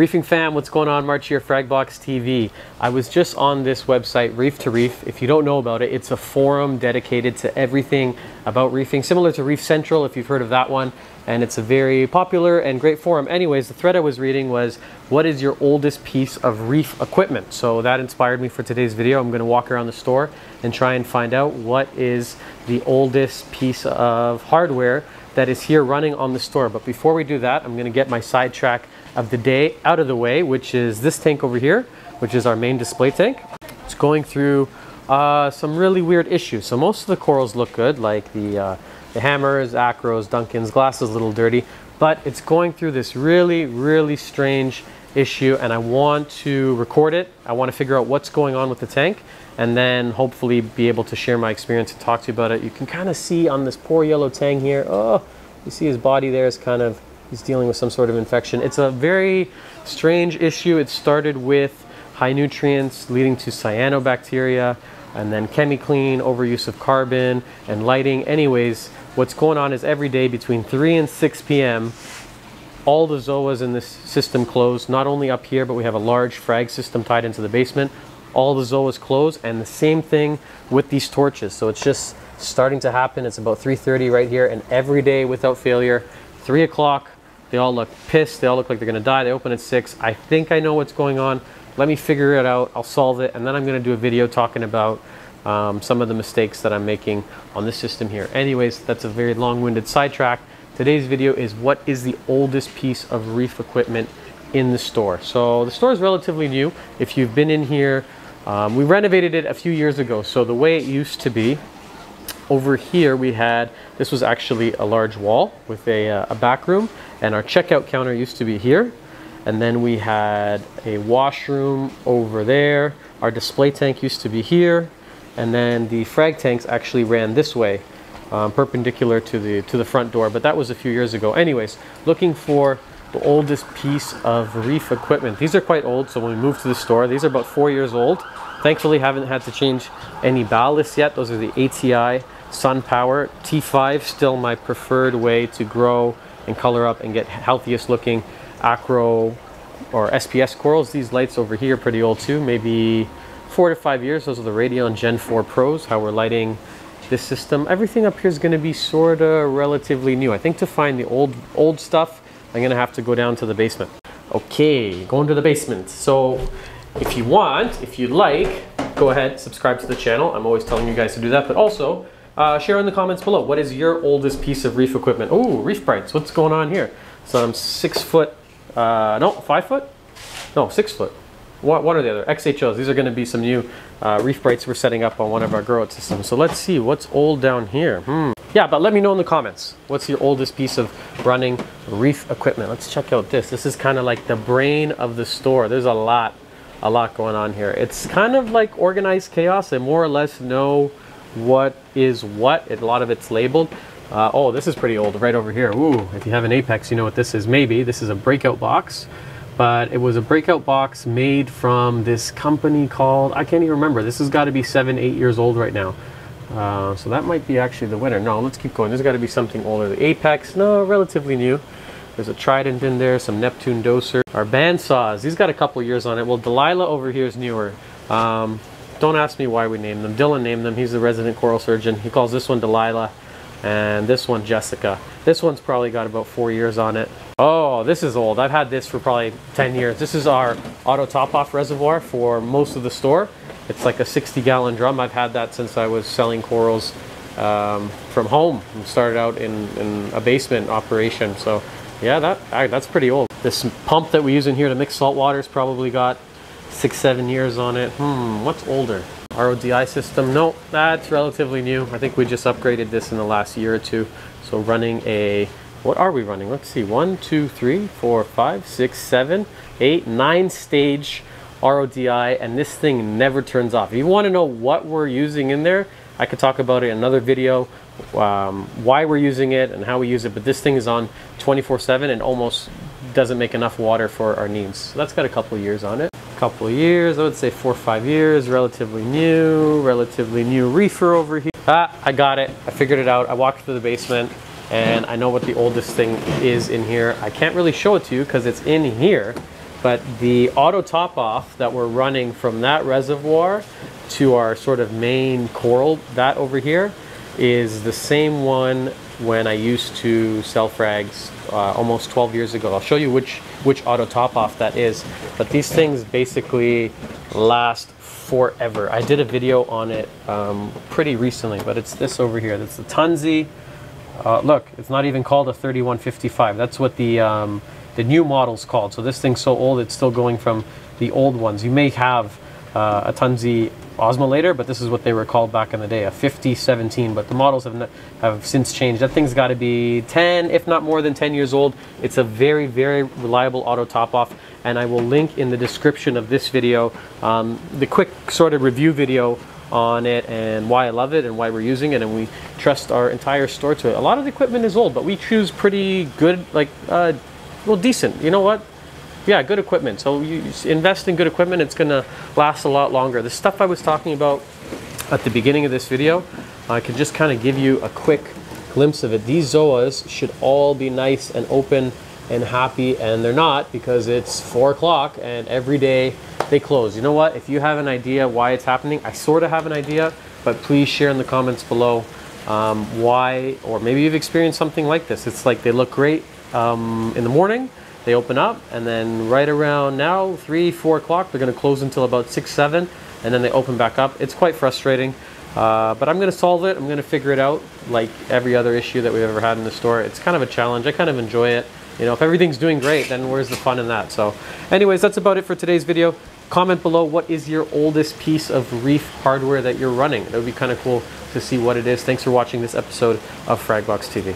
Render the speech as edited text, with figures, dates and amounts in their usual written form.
Reefing fam, what's going on? March here, Fragbox TV. I was just on this website, Reef to Reef. If you don't know about it, it's a forum dedicated to everything about reefing, similar to Reef Central, if you've heard of that one. And it's a very popular and great forum. Anyways, the thread I was reading was, what is your oldest piece of reef equipment? So that inspired me for today's video. I'm gonna walk around the store and try and find out what is the oldest piece of hardware that is here running on the store. But before we do that, I'm gonna get my sidetrack of the day out of the way, which is this tank over here, which is our main display tank. It's going through some really weird issues. So most of the corals look good, like the hammers, acros, Duncans, glass is a little dirty, but it's going through this really strange issue, and I want to record it. I want to figure out what's going on with the tank, and then hopefully be able to share my experience and talk to you about it. You can kind of see on this poor yellow tang here, oh, you see his body there is kind of, he's dealing with some sort of infection. It's a very strange issue. It started with high nutrients leading to cyanobacteria, and then ChemiClean, overuse of carbon, and lighting. Anyways, what's going on is every day between 3 and 6 p.m., all the zoas in this system close, not only up here, but we have a large frag system tied into the basement. All the zoas close, and the same thing with these torches. So it's just starting to happen. It's about 3:30 right here, and every day without failure, 3 o'clock, they all look pissed. They all look like they're gonna die. They open at 6. I think I know what's going on. Let me figure it out. I'll solve it, and then I'm gonna do a video talking about some of the mistakes that I'm making on this system here. Anyways, that's a very long-winded sidetrack. Today's video is what is the oldest piece of reef equipment in the store. So the store is relatively new. If you've been in here, we renovated it a few years ago. So the way it used to be, over here we had, this was actually a large wall with a back room, and our checkout counter used to be here. And then we had a washroom over there. Our display tank used to be here. And then the frag tanks actually ran this way, perpendicular to the front door, but that was a few years ago. Anyways, looking for the oldest piece of reef equipment. These are quite old, so when we moved to the store, these are about 4 years old. Thankfully, haven't had to change any ballast yet. Those are the ATI Sun Power T5, still my preferred way to grow and color up and get healthiest looking acro or SPS corals. These lights over here are pretty old too, maybe 4 to 5 years. Those are the Radion Gen 4 Pros, how we're lighting this system. Everything up here is going to be sort of relatively new. I think to find the old stuff, I'm going to have to go down to the basement. Okay, going to the basement. So if you want, if you'd like, go ahead, subscribe to the channel. I'm always telling you guys to do that, but also share in the comments below. What is your oldest piece of reef equipment? Oh, Reef Brights, what's going on here? So I'm 6 foot, no, 5 foot? No, 6 foot. One or the other, XHOs. These are going to be some new Reef Brights we're setting up on one of our grow out systems. So let's see what's old down here. Yeah, but let me know in the comments. What's your oldest piece of running reef equipment? Let's check out this. This is kind of like the brain of the store. There's a lot going on here. It's kind of like organized chaos. I more or less know what is what. A lot of it's labeled. Oh, this is pretty old right over here. Ooh, if you have an Apex, you know what this is. Maybe this is a breakout box. But it was a breakout box made from this company called, I can't even remember. This has got to be 7, 8 years old right now. So that might be actually the winner. No, let's keep going. There's got to be something older. The Apex, no, relatively new. There's a Trident in there, some Neptune Doser. Our bandsaws, these got a couple years on it. Well, Delilah over here is newer. Don't ask me why we named them. Dylan named them. He's the resident coral surgeon. He calls this one Delilah and this one Jessica. This one's probably got about 4 years on it. Oh, this is old. I've had this for probably 10 years. This is our auto top-off reservoir for most of the store. It's like a 60-gallon drum. I've had that since I was selling corals from home. I started out in a basement operation. So yeah, that's pretty old. This pump that we use in here to mix salt water's probably got 6, 7 years on it. What's older? RODI system. No, that's relatively new. I think we just upgraded this in the last year or two. So running a, what are we running? Let's see, 1, 2, 3, 4, 5, 6, 7, 8, 9 stage RODI, and this thing never turns off. If you want to know what we're using in there, I could talk about it in another video, why we're using it and how we use it, but this thing is on 24/7 and almost doesn't make enough water for our needs. So that's got a couple of years on it. Couple of years, I would say 4 or 5 years, relatively new reefer over here. I got it. I figured it out. I walked through the basement and I know what the oldest thing is in here. I can't really show it to you because it's in here, But the auto top off that we're running from that reservoir to our sort of main coral, that over here, is the same one when I used to sell frags almost 12 years ago. I'll show you which auto top off that is. But these things basically last forever. I did a video on it pretty recently, but it's this over here. That's the Tunzi. Look, it's not even called a 3155. That's what the new model's called. So this thing's so old, it's still going from the old ones. You may have a Tunzi osmolator, but this is what they were called back in the day, a 5017, but the models have since changed. That thing's got to be 10, if not more than 10 years old. It's a very, very reliable auto top off, and I will link in the description of this video the quick sort of review video on it and why I love it and why we're using it, and we trust our entire store to it. A lot of the equipment is old, but we choose pretty good, like, well, decent, you know what? Yeah, good equipment. So you invest in good equipment, it's gonna last a lot longer. The stuff I was talking about at the beginning of this video, I can just kind of give you a quick glimpse of it. These zoas should all be nice and open and happy, and they're not, because it's 4 o'clock and every day they close. You know what? If you have an idea why it's happening, I sort of have an idea, but please share in the comments below why, or maybe you've experienced something like this. It's like they look great in the morning, they open up, and then right around now, 3, 4 o'clock, they're going to close until about 6, 7, and then they open back up. It's quite frustrating, but I'm going to solve it. I'm going to figure it out, like every other issue that we've ever had in the store. It's kind of a challenge. I kind of enjoy it. You know, if everything's doing great, then where's the fun in that? So anyways, that's about it for today's video. Comment below, what is your oldest piece of Reef hardware that you're running? That would be kind of cool to see what it is. Thanks for watching this episode of Fragbox TV.